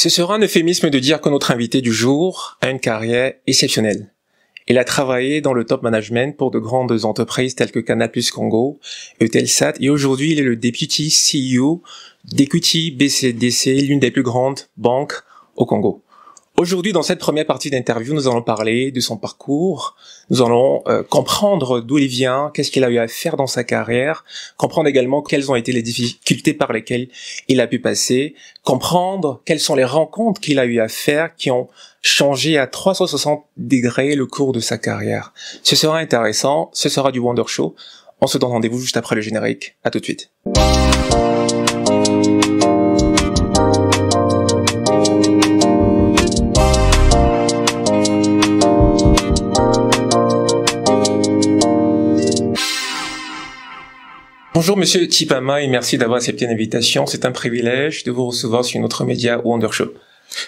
Ce sera un euphémisme de dire que notre invité du jour a une carrière exceptionnelle. Il a travaillé dans le top management pour de grandes entreprises telles que Canal+ Congo, Eutelsat, et aujourd'hui il est le Deputy CEO d'Equity BCDC, l'une des plus grandes banques au Congo. Aujourd'hui, dans cette première partie d'interview, nous allons parler de son parcours, nous allons comprendre d'où il vient, qu'est-ce qu'il a eu à faire dans sa carrière, comprendre également quelles ont été les difficultés par lesquelles il a pu passer, comprendre quelles sont les rencontres qu'il a eu à faire qui ont changé à 360 degrés le cours de sa carrière. Ce sera intéressant, ce sera du Wonder Show. On se donne rendez-vous juste après le générique. À tout de suite. Bonjour Monsieur Tshipama et merci d'avoir accepté l'invitation. C'est un privilège de vous recevoir sur notre média Wonder Show.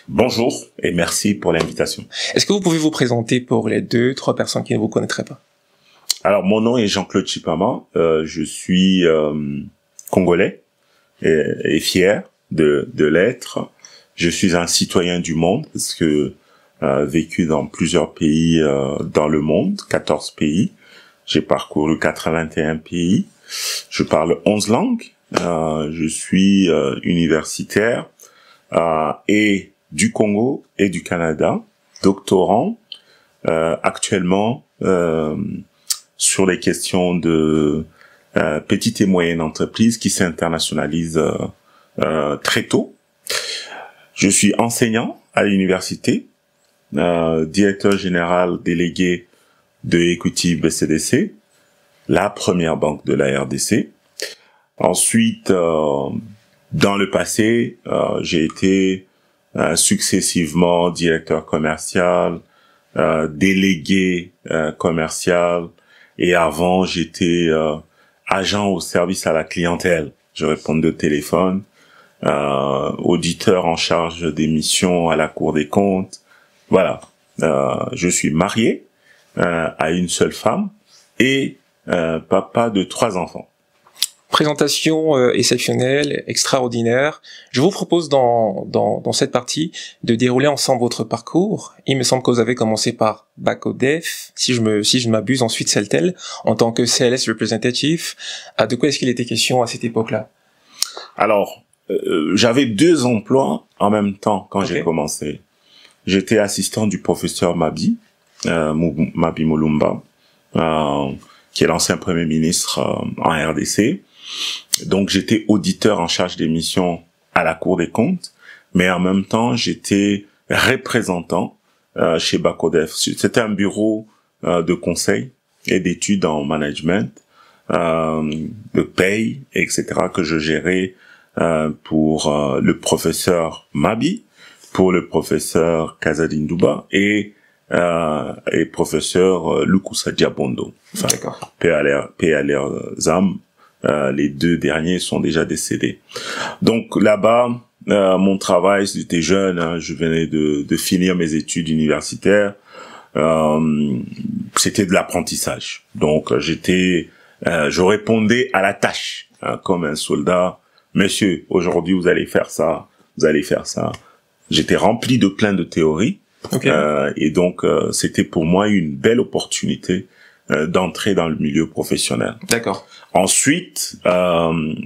Bonjour et merci pour l'invitation. Est-ce que vous pouvez vous présenter pour les 2-3 personnes qui ne vous connaîtraient pas? Alors mon nom est Jean-Claude Tshipama, je suis congolais et fier de l'être. Je suis un citoyen du monde parce que vécu dans plusieurs pays dans le monde, 14 pays. J'ai parcouru 81 pays. Je parle 11 langues. Je suis universitaire et du Congo et du Canada, doctorant actuellement sur les questions de petites et moyennes entreprises qui s'internationalisent très tôt. Je suis enseignant à l'université, directeur général délégué de Equity BCDC, la première banque de la RDC. Ensuite, dans le passé, j'ai été successivement directeur commercial, délégué commercial, et avant, j'étais agent au service à la clientèle. Je répondais au téléphone, auditeur en charge des missions à la Cour des comptes. Voilà, je suis marié à une seule femme et papa de 3 enfants. Présentation exceptionnelle, extraordinaire. Je vous propose dans cette partie de dérouler ensemble votre parcours. Il me semble que vous avez commencé par Bacodef, si je ne m'abuse, ensuite Celtel, en tant que CLS representative. De quoi est-ce qu'il était question à cette époque-là? Alors, j'avais 2 emplois en même temps quand j'ai commencé. J'étais assistant du professeur Mabi Mulumba, qui est l'ancien premier ministre en RDC. Donc j'étais auditeur en charge des missions à la Cour des comptes, mais en même temps j'étais représentant chez Bacodef. C'était un bureau de conseil et d'études en management, de paye, etc. que je gérais pour le professeur Mabi, pour le professeur Kazadindouba et professeur Lukusa Diabondo. Enfin, paix à leurs âmes. Les 2 derniers sont déjà décédés. Donc là-bas, mon travail, j'étais jeune, hein, je venais de finir mes études universitaires. C'était de l'apprentissage. Donc je répondais à la tâche, hein, comme un soldat. Monsieur, aujourd'hui vous allez faire ça, vous allez faire ça. J'étais rempli de plein de théories. Et donc c'était pour moi une belle opportunité d'entrer dans le milieu professionnel. D'accord. Ensuite,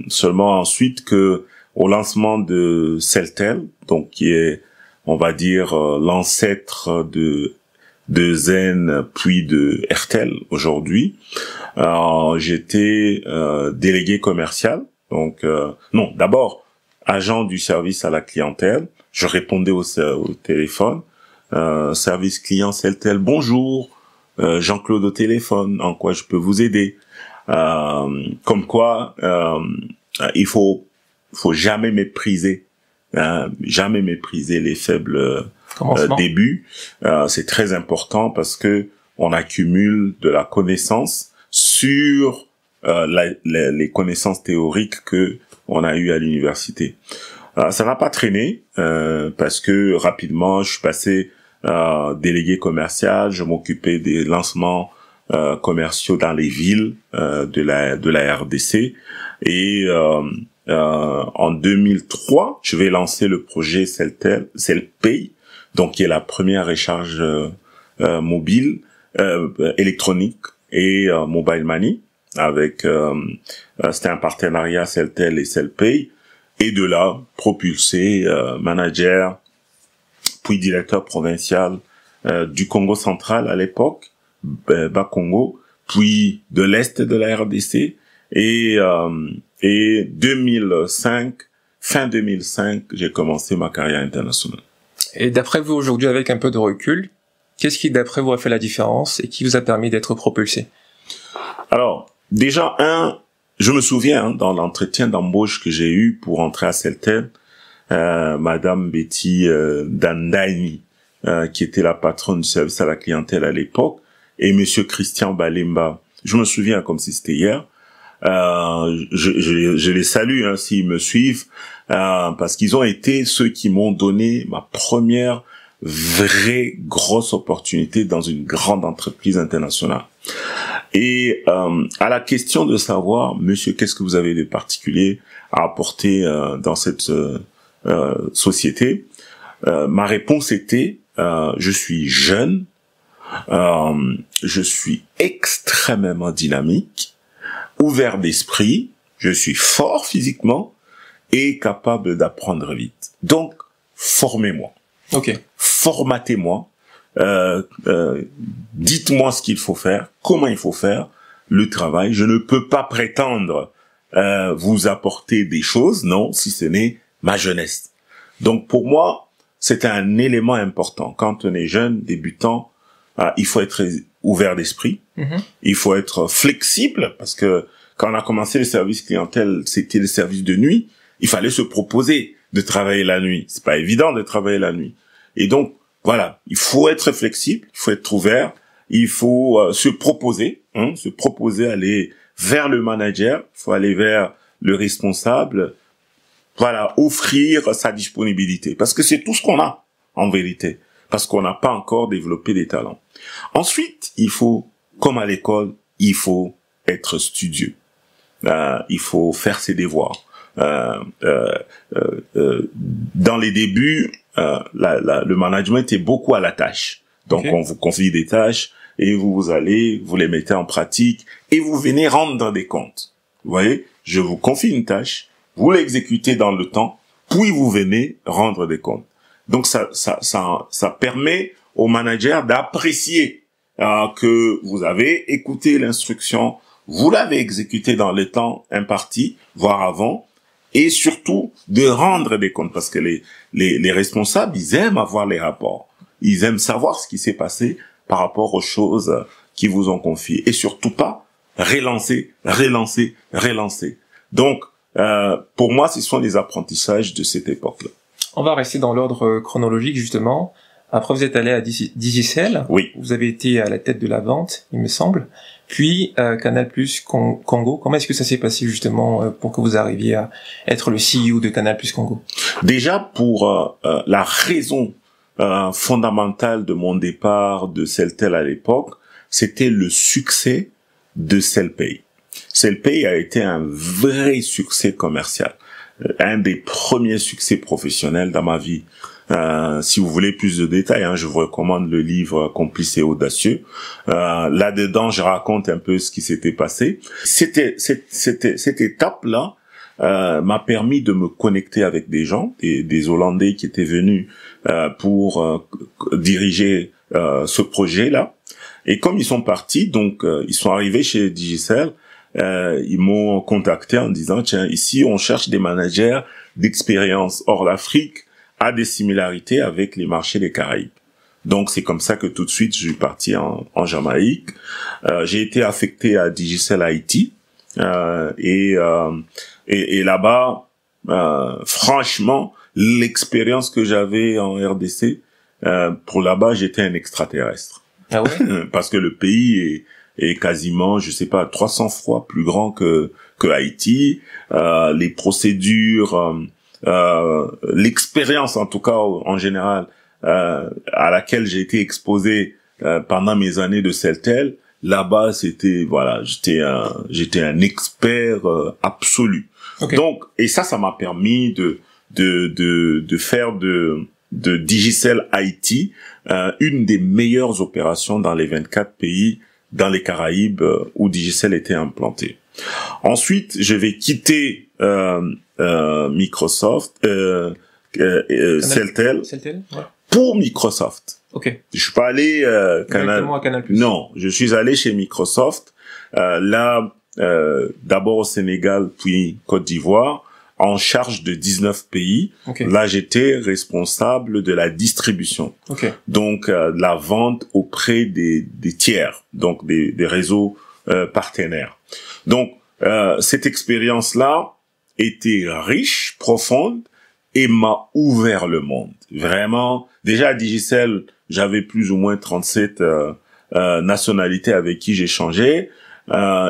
seulement ensuite que au lancement de Celtel, donc qui est, on va dire, l'ancêtre de Zen puis de Airtel aujourd'hui, j'étais délégué commercial. Donc non, d'abord agent du service à la clientèle. Je répondais au téléphone. Service client Celtel, bonjour, Jean-Claude au téléphone, en quoi je peux vous aider? Comme quoi, il faut jamais mépriser les faibles débuts. C'est très important parce que on accumule de la connaissance sur les connaissances théoriques que on a eues à l'université. Ça n'a pas traîné parce que rapidement je suis passé délégué commercial, je m'occupais des lancements commerciaux dans les villes de la RDC et En 2003, je vais lancer le projet CellPay, donc qui est la première recharge mobile, électronique et mobile money. Avec c'était un partenariat Celtel et CellPay, et de là propulsé manager puis directeur provincial du Congo central à l'époque, Bas-Congo, puis de l'est de la RDC, et 2005, fin 2005, j'ai commencé ma carrière internationale. Et d'après vous aujourd'hui, avec un peu de recul, qu'est-ce qui d'après vous a fait la différence et qui vous a permis d'être propulsé? Alors, déjà, je me souviens, dans l'entretien d'embauche que j'ai eu pour entrer à Celtel, Madame Betty Dandaini, qui était la patronne du service à la clientèle à l'époque, et Monsieur Christian Balemba, je me souviens comme si c'était hier. Je les salue s'ils me suivent, parce qu'ils ont été ceux qui m'ont donné ma première vraie grosse opportunité dans une grande entreprise internationale. Et à la question de savoir, monsieur, qu'est-ce que vous avez de particulier à apporter dans cette société, ma réponse était, je suis jeune, je suis extrêmement dynamique, ouvert d'esprit, je suis fort physiquement et capable d'apprendre vite. Donc, formez-moi. Ok. Formatez-moi. Dites-moi ce qu'il faut faire, comment il faut faire le travail. Je ne peux pas prétendre vous apporter des choses, non, si ce n'est ma jeunesse. Donc pour moi, c'est un élément important. Quand on est jeune, débutant, il faut être ouvert d'esprit, il faut être flexible, parce que quand on a commencé le service clientèle, c'était le service de nuit, il fallait se proposer de travailler la nuit. C'est pas évident de travailler la nuit. Et donc, voilà, il faut être flexible, il faut être ouvert, il faut se proposer, aller vers le manager, il faut aller vers le responsable, voilà, offrir sa disponibilité. Parce que c'est tout ce qu'on a, en vérité, parce qu'on n'a pas encore développé des talents. Ensuite, il faut, comme à l'école, il faut être studieux. Il faut faire ses devoirs. Dans les débuts, le management est beaucoup à la tâche. Donc, on vous confie des tâches et vous les mettez en pratique et vous venez rendre des comptes. Vous voyez, je vous confie une tâche, vous l'exécutez dans le temps, puis vous venez rendre des comptes. Donc, ça permet au manager d'apprécier que vous avez écouté l'instruction, vous l'avez exécuté dans le temps imparti, voire avant, et surtout de rendre des comptes, parce que les responsables, ils aiment avoir les rapports. Ils aiment savoir ce qui s'est passé par rapport aux choses qu'ils vous ont confiées. Et surtout pas relancer. Donc, pour moi, ce sont les apprentissages de cette époque-là. On va rester dans l'ordre chronologique, justement. Après, vous êtes allé à Digicel. Oui. Vous avez été à la tête de la vente, il me semble. Puis, Canal+ Congo. Comment est-ce que ça s'est passé, justement, pour que vous arriviez à être le CEO de Canal+ Congo? Déjà, pour la raison fondamentale de mon départ de Celtel à l'époque, c'était le succès de CellPay. CellPay a été un vrai succès commercial. Un des premiers succès professionnels dans ma vie. Si vous voulez plus de détails, je vous recommande le livre Complice et audacieux. Là-dedans, je raconte un peu ce qui s'était passé. Cette étape-là m'a permis de me connecter avec des gens, des Hollandais qui étaient venus pour diriger ce projet-là. Et comme ils sont partis, donc ils sont arrivés chez Digicel, ils m'ont contacté en disant, tiens, ici on cherche des managers d'expérience. Or l'Afrique a des similarités avec les marchés des Caraïbes. Donc c'est comme ça que tout de suite je suis parti en Jamaïque. J'ai été affecté à Digicel Haïti et là-bas, franchement, l'expérience que j'avais en RDC, pour là-bas j'étais un extraterrestre. Ah ouais? Parce que le pays est quasiment, je sais pas, 300 fois plus grand que Haïti. Les procédures, l'expérience en tout cas en général à laquelle j'ai été exposé pendant mes années de Celtel là-bas, c'était voilà, j'étais un expert absolu. Okay. Donc, et ça m'a permis de faire de Digicel IT une des meilleures opérations dans les 24 pays dans les Caraïbes où Digicel était implanté. Ensuite, je vais quitter Microsoft, Celtel, ouais. Pour Microsoft. Ok. Je suis pas allé directement à Canal+. Non, je suis allé chez Microsoft. D'abord au Sénégal, puis Côte d'Ivoire, en charge de 19 pays. Okay. Là, j'étais responsable de la distribution. Okay. Donc, la vente auprès des tiers, donc des réseaux partenaires. Donc, cette expérience-là était riche, profonde, et m'a ouvert le monde. Vraiment, déjà à Digicel, j'avais plus ou moins 37 nationalités avec qui j'échangeais.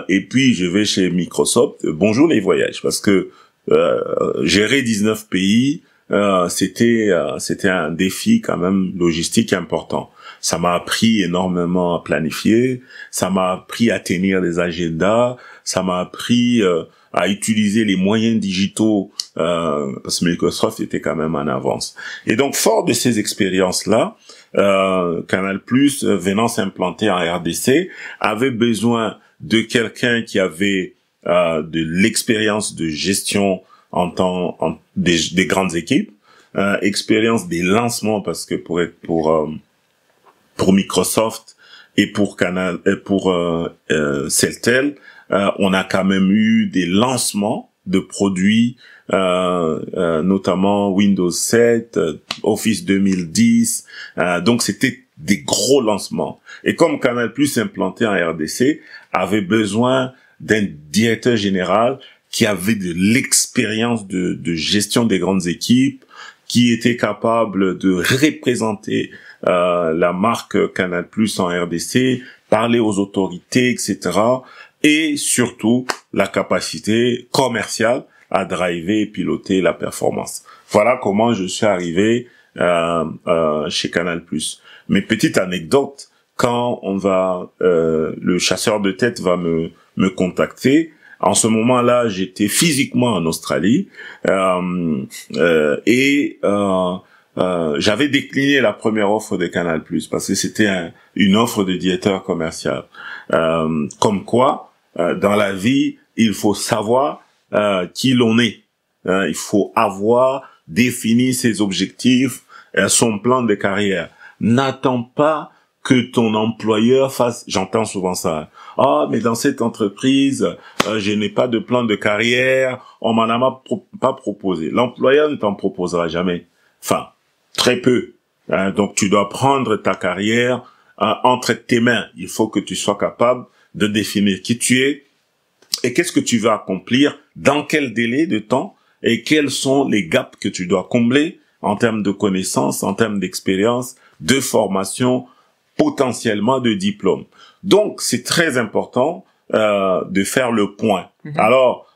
Et puis, je vais chez Microsoft. Bonjour les voyages, parce que gérer 19 pays, c'était un défi quand même logistique important. Ça m'a appris énormément à planifier, ça m'a appris à tenir des agendas, ça m'a appris à utiliser les moyens digitaux, parce que Microsoft était quand même en avance. Et donc, fort de ces expériences-là, Canal+, venant s'implanter en RDC, avait besoin de quelqu'un qui avait de l'expérience de gestion des grandes équipes, expérience des lancements, parce que pour Microsoft et pour Celtel, on a quand même eu des lancements de produits, notamment Windows 7, Office 2010. Donc c'était des gros lancements. Et comme Canal+ implanté en RDC avait besoin d'un directeur général qui avait de l'expérience de gestion des grandes équipes, qui était capable de représenter la marque Canal+ en RDC, parler aux autorités, etc. Et surtout, la capacité commerciale à driver et piloter la performance. Voilà comment je suis arrivé chez Canal+. Mais petite anecdote, quand le chasseur de tête va me contacter, en ce moment-là, j'étais physiquement en Australie et j'avais décliné la première offre de Canal+, parce que c'était une offre de directeur commercial. Comme quoi, dans la vie, il faut savoir qui l'on est. Il faut avoir défini ses objectifs, son plan de carrière. N'attends pas que ton employeur fasse, j'entends souvent ça. Ah, mais dans cette entreprise, je n'ai pas de plan de carrière, on m'en a pas proposé. L'employeur ne t'en proposera jamais. Enfin, très peu. Donc, tu dois prendre ta carrière entre tes mains. Il faut que tu sois capable de définir qui tu es et qu'est-ce que tu vas accomplir, dans quel délai de temps et quels sont les gaps que tu dois combler en termes de connaissances, en termes d'expérience, de formation, potentiellement de diplôme. Donc, c'est très important de faire le point. Alors,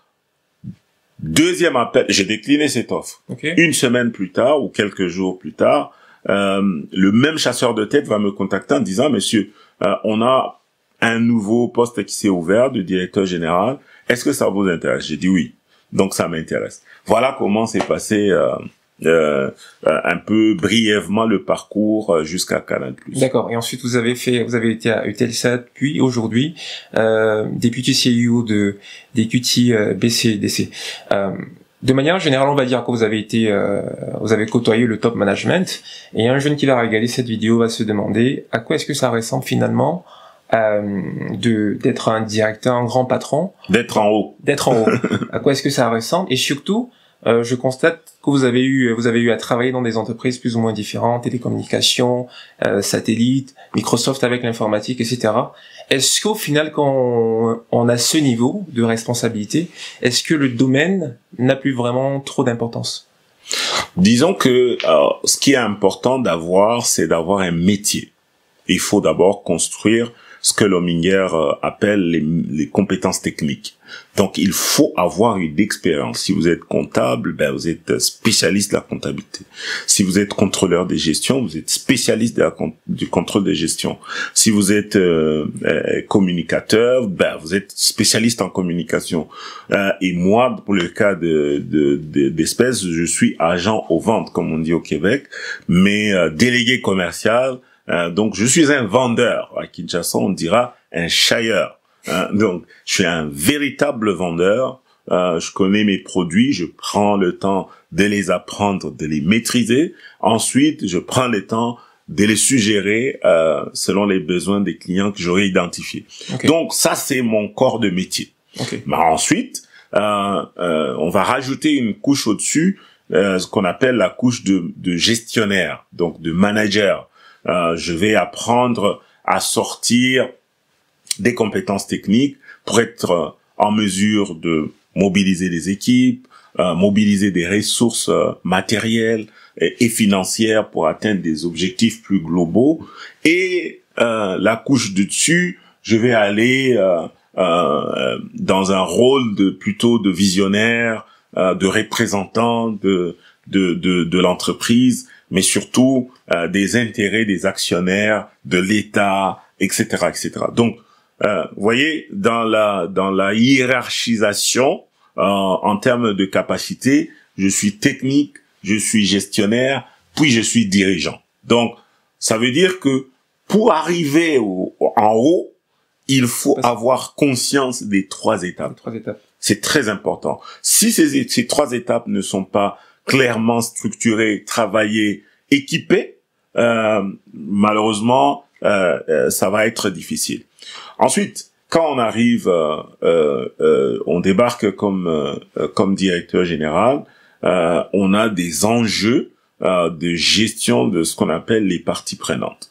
deuxième appel, j'ai décliné cette offre. Okay. Une semaine plus tard ou quelques jours plus tard, le même chasseur de tête va me contacter en disant, monsieur, on a un nouveau poste qui s'est ouvert de directeur général. Est-ce que ça vous intéresse? J'ai dit oui. Donc, ça m'intéresse. Voilà comment s'est passé un peu brièvement le parcours jusqu'à Canal+. D'accord. Et ensuite, vous avez été à Eutelsat, puis aujourd'hui, député CEO d'Equity BCDC. De manière générale, on va dire que vous avez côtoyé le top management, et un jeune qui va regarder cette vidéo va se demander à quoi est-ce que ça ressemble finalement d'être un directeur, un grand patron. D'être en haut. À quoi est-ce que ça ressemble? Et surtout, je constate que vous avez eu à travailler dans des entreprises plus ou moins différentes, télécommunications, satellites, Microsoft avec l'informatique, etc. Est-ce qu'au final, quand on a ce niveau de responsabilité, est-ce que le domaine n'a plus vraiment trop d'importance? Disons que ce qui est important c'est d'avoir un métier. Il faut d'abord construire ce que Lominger appelle les compétences techniques. Donc, il faut avoir une expérience. Si vous êtes comptable, ben, vous êtes spécialiste de la comptabilité. Si vous êtes contrôleur des gestions, vous êtes spécialiste du contrôle des gestions. Si vous êtes communicateur, ben, vous êtes spécialiste en communication. Et moi, pour le cas d'espèces, je suis agent aux ventes, comme on dit au Québec, mais délégué commercial. Donc, je suis un vendeur. À Kinshasa, on dira un chailleur. Donc, je suis un véritable vendeur. Je connais mes produits. Je prends le temps de les apprendre, de les maîtriser. Ensuite, je prends le temps de les suggérer selon les besoins des clients que j'aurai identifiés. Okay. Donc, ça, c'est mon corps de métier. Okay. Mais ensuite, on va rajouter une couche au-dessus, ce qu'on appelle la couche de gestionnaire, donc de manager. Je vais apprendre à sortir des compétences techniques pour être en mesure de mobiliser des équipes, mobiliser des ressources matérielles et financières pour atteindre des objectifs plus globaux. Et la couche de dessus, je vais aller dans un rôle plutôt de visionnaire, de représentant de l'entreprise, mais surtout des intérêts des actionnaires, de l'État, etc., etc. Donc, vous voyez, dans la hiérarchisation, en termes de capacité, je suis technique, je suis gestionnaire, puis je suis dirigeant. Donc, ça veut dire que pour arriver en haut, il faut avoir conscience des 3 étapes. 3 étapes. C'est très important. Si ces 3 étapes ne sont pas clairement structurées, travaillées, équipées, malheureusement, ça va être difficile. Ensuite, quand on arrive, on débarque comme directeur général, on a des enjeux de gestion de ce qu'on appelle les parties prenantes.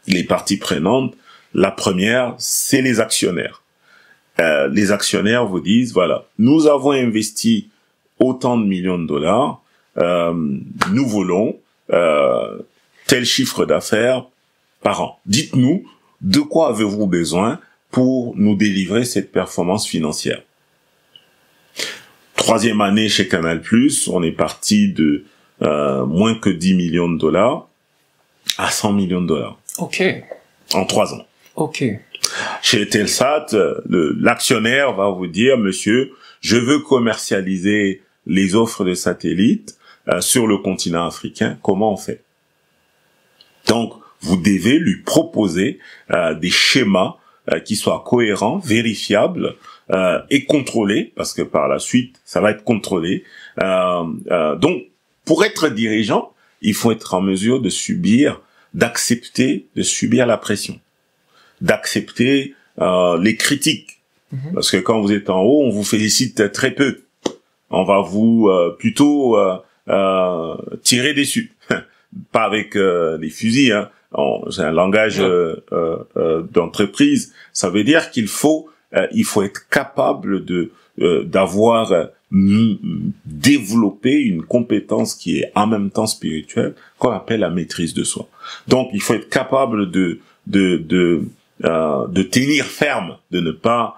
Les parties prenantes, la première, c'est les actionnaires. Les actionnaires vous disent, voilà, nous avons investi autant de millions de dollars, nous voulons tel chiffre d'affaires par an. Dites-nous, de quoi avez-vous besoin pour nous délivrer cette performance financière? 3e année chez Canal+, on est parti de moins que 10 millions de dollars à 100 millions de dollars. Ok. En 3 ans. Ok. Chez Telsat, l'actionnaire va vous dire, monsieur, je veux commercialiser les offres de satellites sur le continent africain. Comment on fait? Donc, vous devez lui proposer des schémas qui soient cohérents, vérifiables et contrôlés, parce que par la suite, ça va être contrôlé. Donc, pour être dirigeant, il faut être en mesure d'accepter de subir la pression, d'accepter les critiques. Parce que quand vous êtes en haut, on vous félicite très peu. On va vous plutôt tirer dessus. Pas avec les fusils, hein. C'est un langage d'entreprise. Ça veut dire qu'il faut être capable d'avoir développé une compétence qui est en même temps spirituelle, qu'on appelle la maîtrise de soi. Donc, il faut être capable de tenir ferme, de ne pas,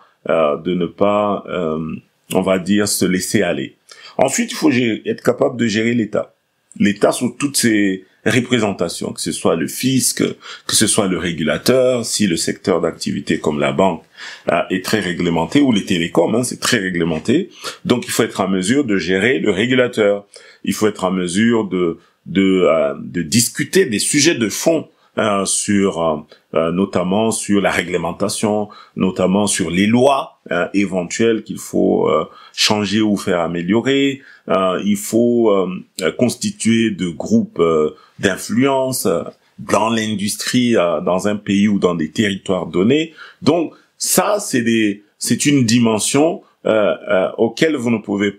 on va dire, se laisser aller. Ensuite, il faut être capable de gérer l'État. L'État sous toutes ses représentations, que ce soit le fisc, que ce soit le régulateur, si le secteur d'activité comme la banque est très réglementé, ou les télécoms, c'est très réglementé. Donc, il faut être en mesure de gérer le régulateur. Il faut être en mesure de discuter des sujets de fond notamment sur la réglementation, notamment sur les lois éventuelles qu'il faut changer ou faire améliorer. Il faut constituer de groupes d'influence dans l'industrie, dans un pays ou dans des territoires donnés. Donc ça, c'est une dimension à laquelle vous ne pouvez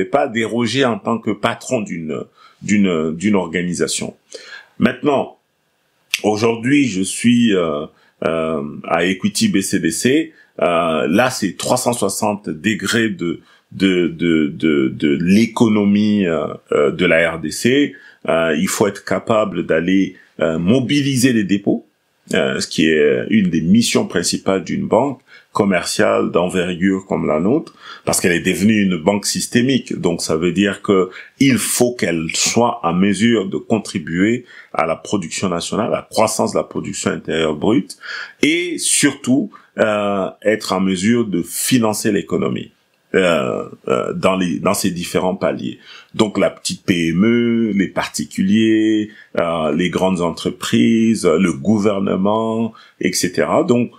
pas déroger en tant que patron d'une organisation. Maintenant, aujourd'hui, je suis à Equity BCDC. Là, c'est 360 degrés de l'économie de la RDC. Il faut être capable d'aller mobiliser les dépôts, ce qui est une des missions principales d'une banque. commerciale d'envergure comme la nôtre, parce qu'elle est devenue une banque systémique. Donc ça veut dire que il faut qu'elle soit en mesure de contribuer à la production nationale, à la croissance de la production intérieure brute, et surtout être en mesure de financer l'économie. Dans ces différents paliers. Donc la petite PME, les particuliers, les grandes entreprises, le gouvernement, etc. Donc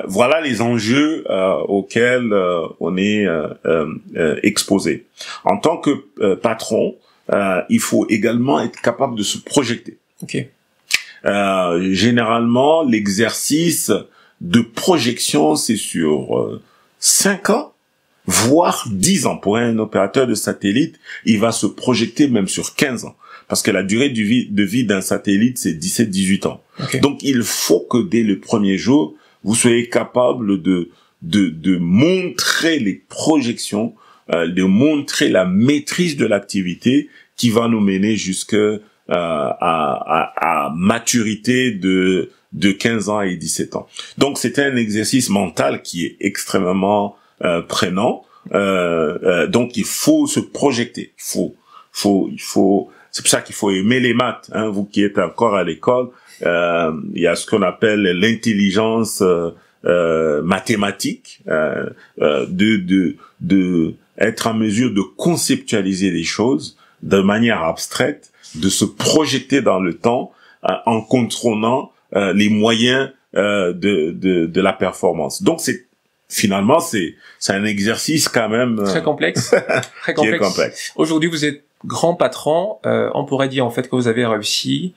voilà les enjeux auxquels on est exposé. En tant que patron, il faut également être capable de se projeter. Okay. Généralement, l'exercice de projection, c'est sur 5 ans, voire 10 ans. Pour un opérateur de satellite, il va se projeter même sur 15 ans. Parce que la durée de vie d'un satellite, c'est 17-18 ans. Okay. Donc, il faut que dès le premier jour, vous soyez capable de montrer les projections, de montrer la maîtrise de l'activité qui va nous mener jusque à maturité de 15 ans et 17 ans. Donc, c'est un exercice mental qui est extrêmement prenant. Donc, il faut se projeter. Il faut. C'est pour ça qu'il faut aimer les maths. Hein, vous qui êtes encore à l'école, il y a ce qu'on appelle l'intelligence mathématique, de être en mesure de conceptualiser les choses de manière abstraite, de se projeter dans le temps en contrôlant les moyens de la performance. Donc finalement c'est un exercice quand même très complexe, très complexe. Qui est complexe. Aujourd'hui, vous êtes grand patron. On pourrait dire en fait que vous avez réussi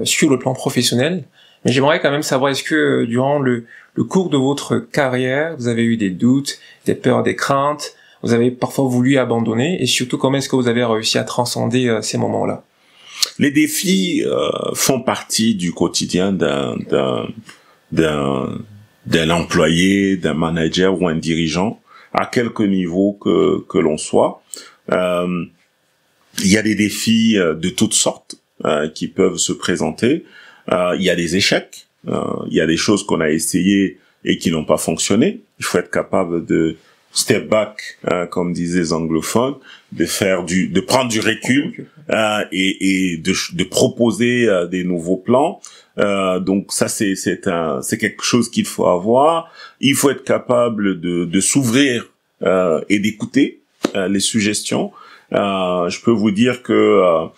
sur le plan professionnel. Mais j'aimerais quand même savoir, est-ce que durant le cours de votre carrière, vous avez eu des doutes, des peurs, des craintes, vous avez parfois voulu abandonner, et surtout comment est-ce que vous avez réussi à transcender ces moments-là? Les défis font partie du quotidien d'un employé, d'un manager ou un dirigeant, à quelque niveau que l'on soit. Il y a des défis de toutes sortes qui peuvent se présenter. Il y a des échecs, il y a des choses qu'on a essayées et qui n'ont pas fonctionné. Il faut être capable de step back, comme disaient les anglophones, de prendre du recul et de proposer des nouveaux plans. Donc ça c'est quelque chose qu'il faut avoir. Il faut être capable de s'ouvrir et d'écouter les suggestions. Je peux vous dire que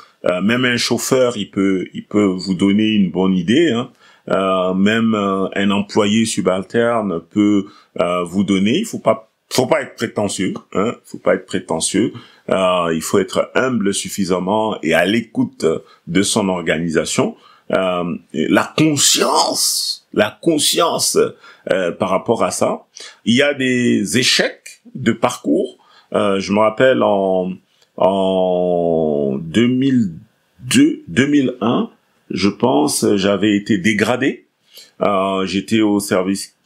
même un chauffeur, il peut vous donner une bonne idée, hein. Même un employé subalterne peut vous donner. Il faut pas être prétentieux, hein. Faut pas être prétentieux. Il faut être humble suffisamment et à l'écoute de son organisation. La conscience par rapport à ça. Il y a des échecs de parcours. Je me rappelle en 2001, je pense, j'avais été dégradé. J'étais au service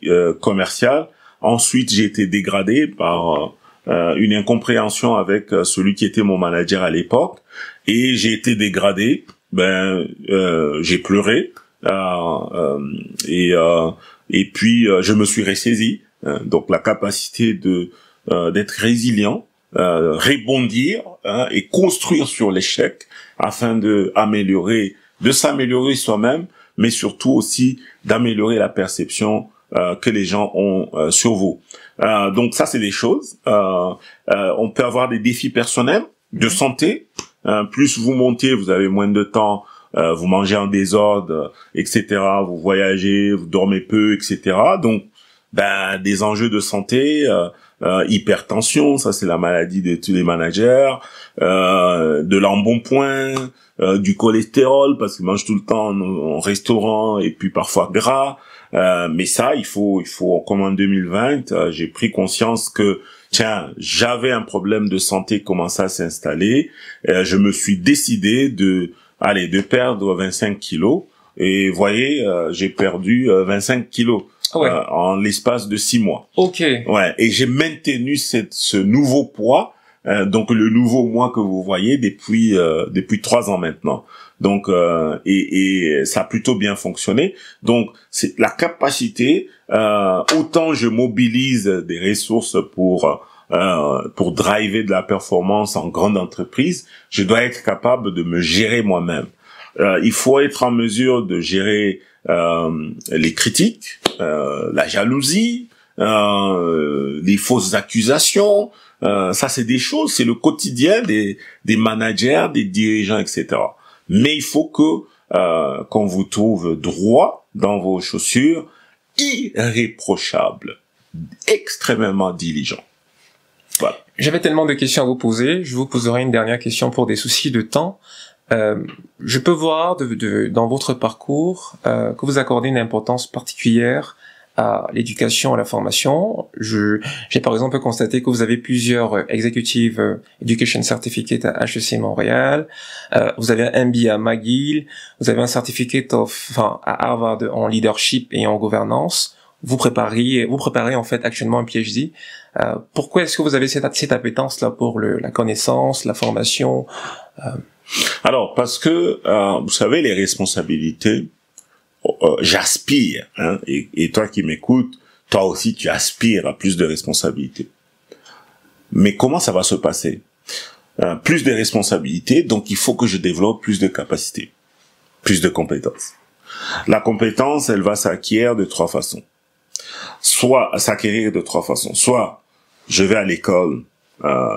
commercial. Ensuite, j'ai été dégradé par une incompréhension avec celui qui était mon manager à l'époque. Et j'ai été dégradé. J'ai pleuré. Et puis, je me suis ressaisi. Donc, la capacité d'être résilient, rebondir et construire sur l'échec afin de s'améliorer soi-même, mais surtout aussi d'améliorer la perception que les gens ont sur vous. Donc ça, c'est des choses. On peut avoir des défis personnels de santé. Plus vous montez, vous avez moins de temps, vous mangez en désordre, etc. Vous voyagez, vous dormez peu, etc. Donc, des enjeux de santé, hypertension, ça c'est la maladie de tous les managers, de l'embonpoint, du cholestérol parce qu'ils mangent tout le temps en restaurant et puis parfois gras. Mais ça, il faut, comme en 2020, j'ai pris conscience que, tiens, j'avais un problème de santé qui commençait à s'installer. Je me suis décidé de perdre 25 kilos. Et voyez, j'ai perdu 25 kilos. Ouais. En l'espace de 6 mois. Ok. Ouais. Et j'ai maintenu ce nouveau poids donc le nouveau moi que vous voyez depuis 3 ans maintenant. Donc et ça a plutôt bien fonctionné. Donc c'est la capacité, autant je mobilise des ressources pour driver de la performance en grande entreprise, je dois être capable de me gérer moi-même. Il faut être en mesure de gérer les critiques, la jalousie, les fausses accusations. Ça, c'est des choses, c'est le quotidien des managers, des dirigeants, etc. Mais il faut que qu'on vous trouve droit dans vos chaussures, irréprochable, extrêmement diligent. Voilà. J'avais tellement de questions à vous poser. Je vous poserai une dernière question pour des soucis de temps. Je peux voir dans votre parcours que vous accordez une importance particulière à l'éducation, à la formation. J'ai par exemple constaté que vous avez plusieurs Executive Education Certificate à HEC Montréal, vous avez un MBA à McGill, vous avez un Certificate à Harvard en leadership et en gouvernance. Vous préparez en fait actuellement un PhD. Pourquoi est-ce que vous avez cette appétence là pour la connaissance, la formation? Alors parce que vous savez, les responsabilités, j'aspire, hein, et toi qui m'écoutes, toi aussi tu aspires à plus de responsabilités. Mais comment ça va se passer? Plus de responsabilités, donc il faut que je développe plus de capacités, plus de compétences. La compétence, elle va s'acquérir de 3 façons. Soit je vais à l'école,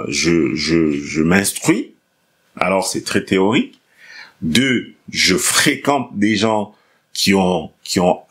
je m'instruis, alors c'est très théorique. 2, je fréquente des gens qui ont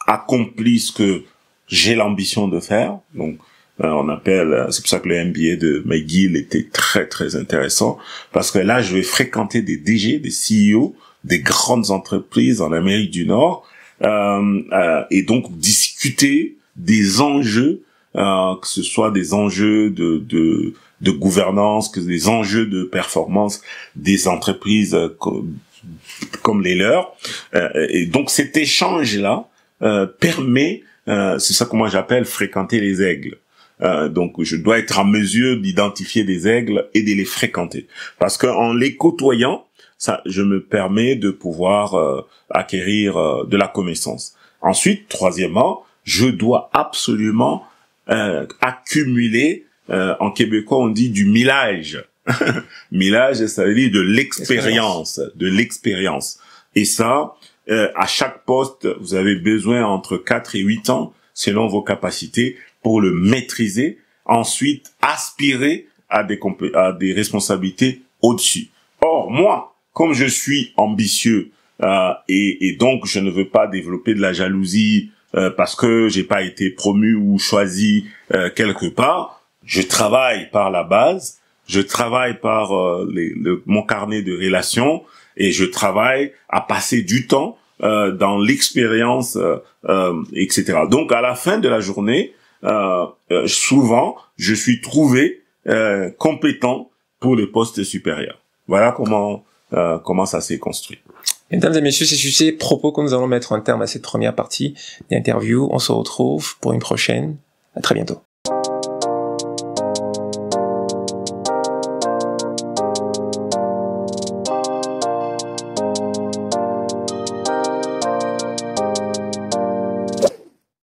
accompli ce que j'ai l'ambition de faire. Donc c'est pour ça que le MBA de McGill était très très intéressant, parce que là je vais fréquenter des DG, des CEO, des grandes entreprises en Amérique du Nord, et donc discuter des enjeux, que ce soit des enjeux de gouvernance, que des enjeux de performance des entreprises comme les leurs. Et donc cet échange-là permet, c'est ça que moi j'appelle fréquenter les aigles. Donc je dois être en mesure d'identifier des aigles et de les fréquenter. Parce que en les côtoyant, ça, je me permets de pouvoir acquérir de la connaissance. Ensuite, troisièmement, je dois absolument accumuler, en québécois on dit du millage. Millage, ça veut dire de l'expérience. Et ça, à chaque poste, vous avez besoin entre 4 et 8 ans, selon vos capacités, pour le maîtriser. Ensuite, aspirer à des responsabilités au-dessus. Or, moi, comme je suis ambitieux, et donc je ne veux pas développer de la jalousie, parce que j'ai pas été promu ou choisi quelque part, je travaille par la base, je travaille par mon carnet de relations, et je travaille à passer du temps dans l'expérience, etc. Donc à la fin de la journée, souvent je suis trouvé compétent pour les postes supérieurs. Voilà comment ça s'est construit. Mesdames et messieurs, c'est sur ces propos que nous allons mettre un terme à cette première partie d'interview. On se retrouve pour une prochaine. À très bientôt.